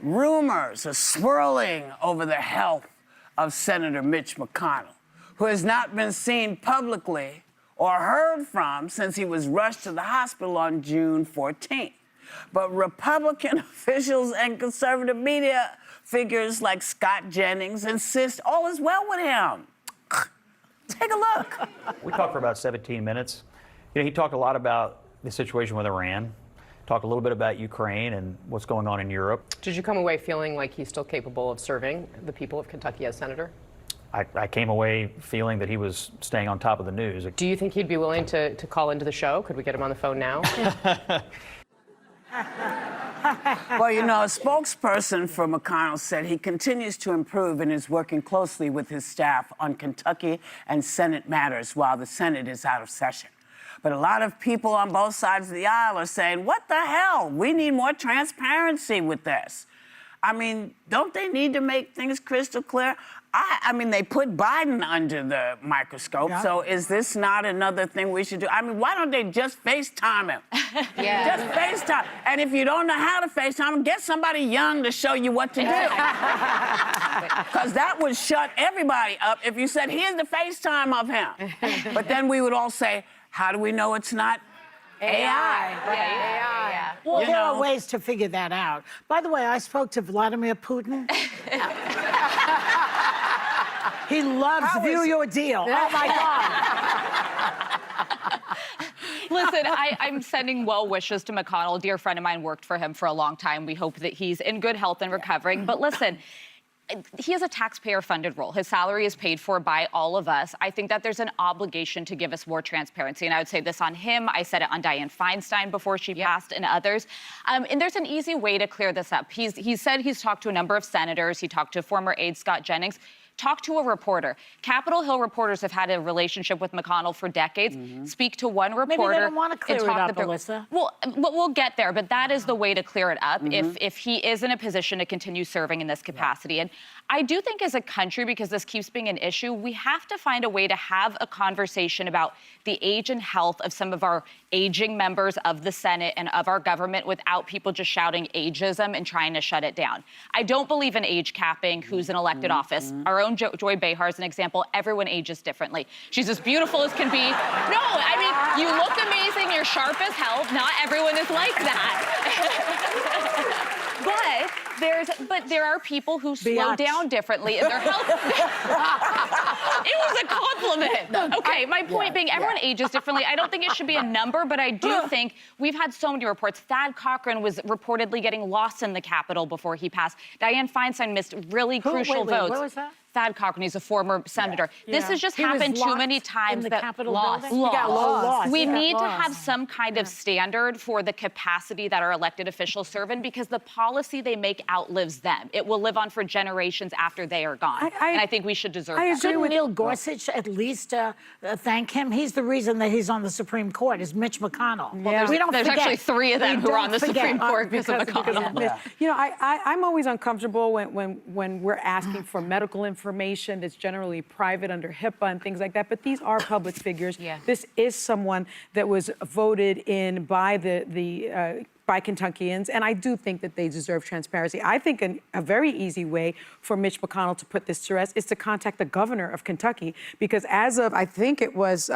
rumors are swirling over the health of Senator Mitch McConnell, who has not been seen publicly or heard from since he was rushed to the hospital on June 14th. But Republican officials and conservative media figures like Scott Jennings insist all is well with him. Take a look. We talked for about 17 minutes. He talked a lot about the situation with Iran, talked a little bit about Ukraine and what's going on in Europe. Did you come away feeling like he's still capable of serving the people of Kentucky as senator? I came away feeling that he was staying on top of the news. Do you think he'd be willing to call into the show? Could we get him on the phone now? Well, you know, a spokesperson for McConnell said he continues to improve and is working closely with his staff on Kentucky and Senate matters while the Senate is out of session. But a lot of people on both sides of the aisle are saying, what the hell? We need more transparency with this. I mean, don't they need to make things crystal clear? I mean, they put Biden under the microscope, so is this not another thing we should do? I mean, why don't they just FaceTime him? Yeah. Just FaceTime. And if you don't know how to FaceTime him, get somebody young to show you what to do. Because that would shut everybody up if you said, here's the FaceTime of him. But then we would all say, how do we know it's not AI? Yeah. Well, You there know. are ways to figure that out. By the way, I spoke to Vladimir Putin. He loves View Your Deal. Oh, my God. Listen, I'm sending well wishes to McConnell. A dear friend of mine worked for him for a long time. We hope that he's in good health and recovering. But listen, he has a taxpayer-funded role. His salary is paid for by all of us. I think that there's an obligation to give us more transparency. And I would say this on him. I said it on Dianne Feinstein before she passed and others. And there's an easy way to clear this up. He said he's talked to a number of senators. He talked to former aide Scott Jennings. Talk to a reporter. Capitol Hill reporters have had a relationship with McConnell for decades. Speak to one reporter. Maybe they don't want to clear it up, Alyssa. Well, we'll get there, but that is the way to clear it up if he is in a position to continue serving in this capacity. And I do think as a country, because this keeps being an issue, we have to find a way to have a conversation about the age and health of some of our aging members of the Senate and of our government without people just shouting ageism and trying to shut it down. I don't believe in age capping who's in elected office. Our own Joy Behar is an example. Everyone ages differently. She's as beautiful as can be. No, I mean, you look amazing, you're sharp as hell. Not everyone is like that. But there are people who slow down differently in their health. It was a compliment. Okay, my point being, everyone ages differently. I don't think it should be a number, but I do think we've had so many reports. Thad Cochran was reportedly getting lost in the Capitol before he passed. Dianne Feinstein missed really crucial votes. What was that? Thad Cochran, he's a former senator. This has just happened too many times. In the that Capitol lost. building? He got lost. We He got need to lost. have some kind of standard for the capacity that our elected officials serve in, because the policy they make outlives them. It will live on for generations after they are gone. And I think we should deserve that. Shouldn't Neil Gorsuch at least thank him? He's the reason that he's on the Supreme Court, is Mitch McConnell. Well, there's actually three of them who are on the Supreme Court because of McConnell. You know, I'm always uncomfortable when we're asking for medical information that's generally private under HIPAA and things like that, but these are public figures. This is someone that was voted in by by Kentuckians, and I do think that they deserve transparency. I think a very easy way for Mitch McConnell to put this to rest is to contact the governor of Kentucky, because as of, I think it was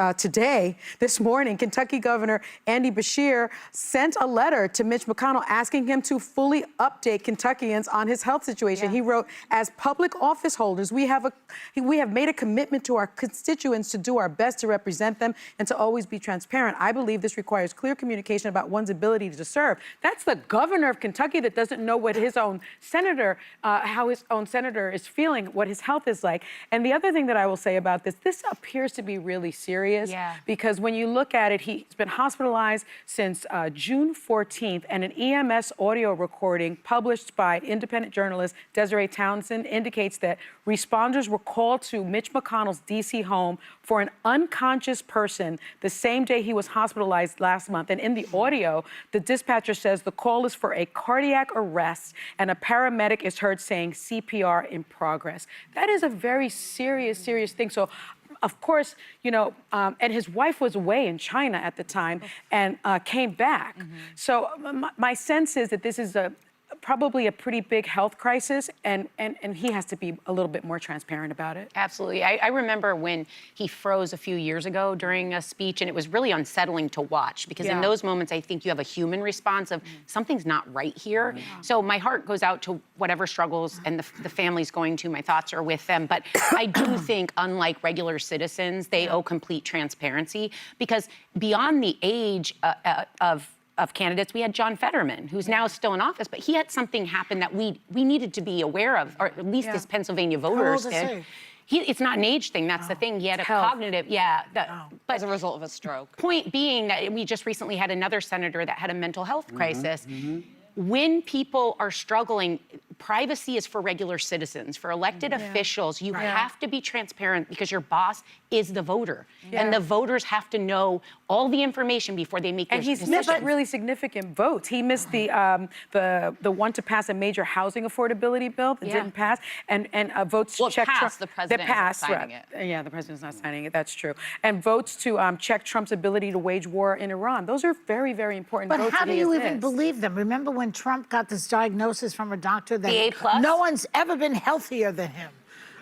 this morning, Kentucky Governor Andy Beshear sent a letter to Mitch McConnell asking him to fully update Kentuckians on his health situation. He wrote, as public office holders, we have made a commitment to our constituents to do our best to represent them and to always be transparent. I believe this requires clear communication about one's ability to serve. That's the governor of Kentucky that doesn't know what his own senator, how his own senator is feeling, what his health is like. And the other thing that I will say about this appears to be really serious, because when you look at it, he's been hospitalized since June 14th, and an EMS audio recording published by independent journalist Desiree Townsend indicates that responders were called to Mitch McConnell's D.C. home for an unconscious person the same day he was hospitalized last month. And in the audio, the dispatcher says the call is for a cardiac arrest, and a paramedic is heard saying CPR in progress. That is a very serious thing. So, of course, you know, and his wife was away in China at the time and came back. So my sense is that this is probably a pretty big health crisis, and he has to be a little bit more transparent about it. Absolutely. I remember when he froze a few years ago during a speech, and it was really unsettling to watch because in those moments, I think you have a human response of something's not right here. So my heart goes out to whatever struggles and the family's going to. My thoughts are with them. But I do think, unlike regular citizens, they owe complete transparency because beyond the age of candidates, we had John Fetterman, who's now still in office, but he had something happen that we needed to be aware of, or at least as Pennsylvania voters did. It's not an age thing, that's the thing. He had a cognitive, but as a result of a stroke. Point being that we just recently had another senator that had a mental health crisis. When people are struggling, privacy is for regular citizens. For elected officials, you have to be transparent because your boss is the voter. And the voters have to know all the information before they make their decisions. And he's missed really significant votes. He missed the one to pass a major housing affordability bill that didn't pass, and votes to check Trump. The president isn't signing it. Yeah, the president's not signing it. That's true. And votes to check Trump's ability to wage war in Iran. Those are very, very important votes. But how that do he you has even missed. believe them? Remember when Trump got this diagnosis from a doctor that The A+? no one's ever been healthier than him?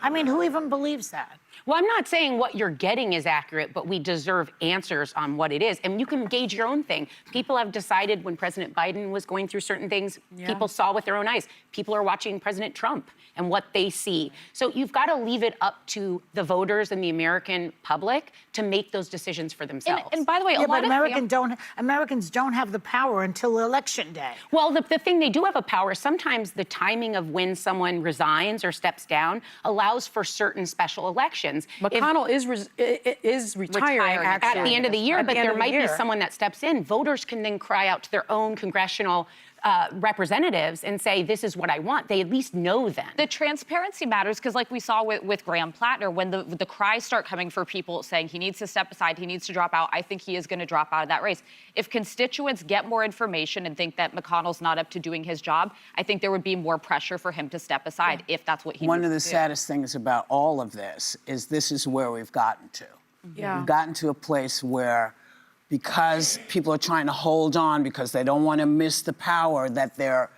I mean, who even believes that? Well, I'm not saying what you're getting is accurate, but we deserve answers on what it is. And you can gauge your own thing. People have decided when President Biden was going through certain things, people saw with their own eyes. People are watching President Trump and what they see. So you've got to leave it up to the voters and the American public to make those decisions for themselves. And by the way, a lot but of Americans don't have the power until Election Day. Well, the thing they do have a power, sometimes the timing of when someone resigns or steps down allows for certain special elections. McConnell is retiring actually. At the end of the year, At the but end there of the might be year. someone that steps in. Voters can then cry out to their own congressional representatives and say, this is what I want. They at least know then. The transparency matters because, like we saw with Graham Plattner, when the cries start coming for people saying he needs to step aside, he needs to drop out, I think he is going to drop out of that race. If constituents get more information and think that McConnell's not up to doing his job, I think there would be more pressure for him to step aside if that's what he One needs of the to do. saddest things about all of this is where we've gotten to. We've gotten to a place where, because people are trying to hold on because they don't want to miss the power that their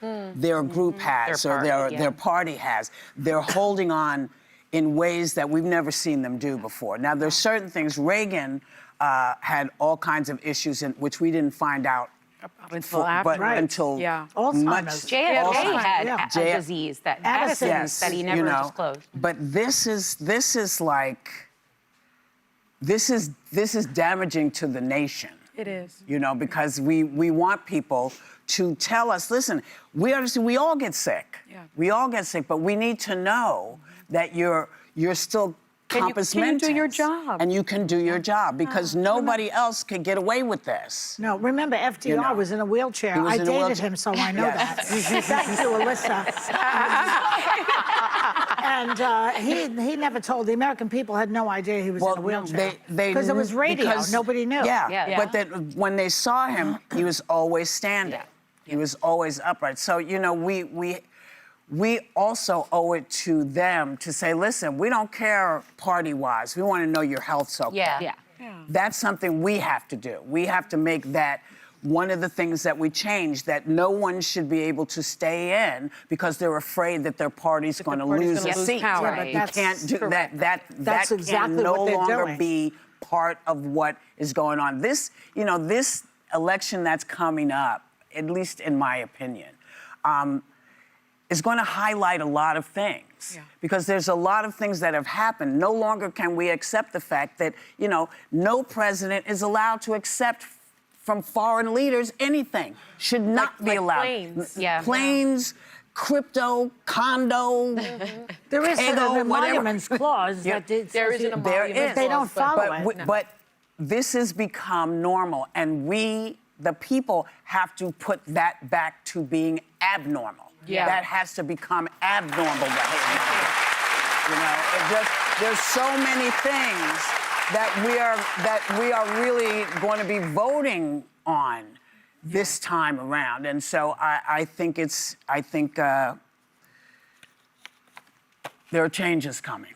group has their party has, they're holding on in ways that we've never seen them do before. Now, there's certain things. Reagan had all kinds of issues in which we didn't find out until after. until Alzheimer's. JFK had a J- disease that Addison's. Addison's that he never disclosed. But this is damaging to the nation. It is. You know, because we want people to tell us, listen, we all get sick. We all get sick, but we need to know that you're still compass you can do your mentis, job. and you can do your job because nobody else can get away with this. No, remember FDR was in a wheelchair. He was I in a dated wheelchair. him, so I know Yes. that. Thank you, Alyssa. And he never told the American people had no idea he was in a wheelchair because it was radio. Nobody knew. Yeah. But then when they saw him, he was always standing. He was always upright. So you know, we also owe it to them to say, listen, we don't care party-wise. We want to know your health's okay. That's something we have to do. We have to make that one of the things that we change, that no one should be able to stay in because they're afraid that their party's going to lose a seat. Power. But You that's can't do that. That's That exactly can no what they're longer doing. be part of what is going on. This election that's coming up, at least in my opinion, is going to highlight a lot of things because there's a lot of things that have happened. No longer can we accept the fact that, no president is allowed to accept from foreign leaders anything. Should not be allowed. Planes. Planes, crypto, condo, There is an whatever. emoluments clause. Yeah. There is an There emolument is. They don't follow it. But this has become normal, and we, the people, have to put that back to being abnormal. That has to become abnormal behavior. There's so many things that we are really going to be voting on this time around, and so I think there are changes coming.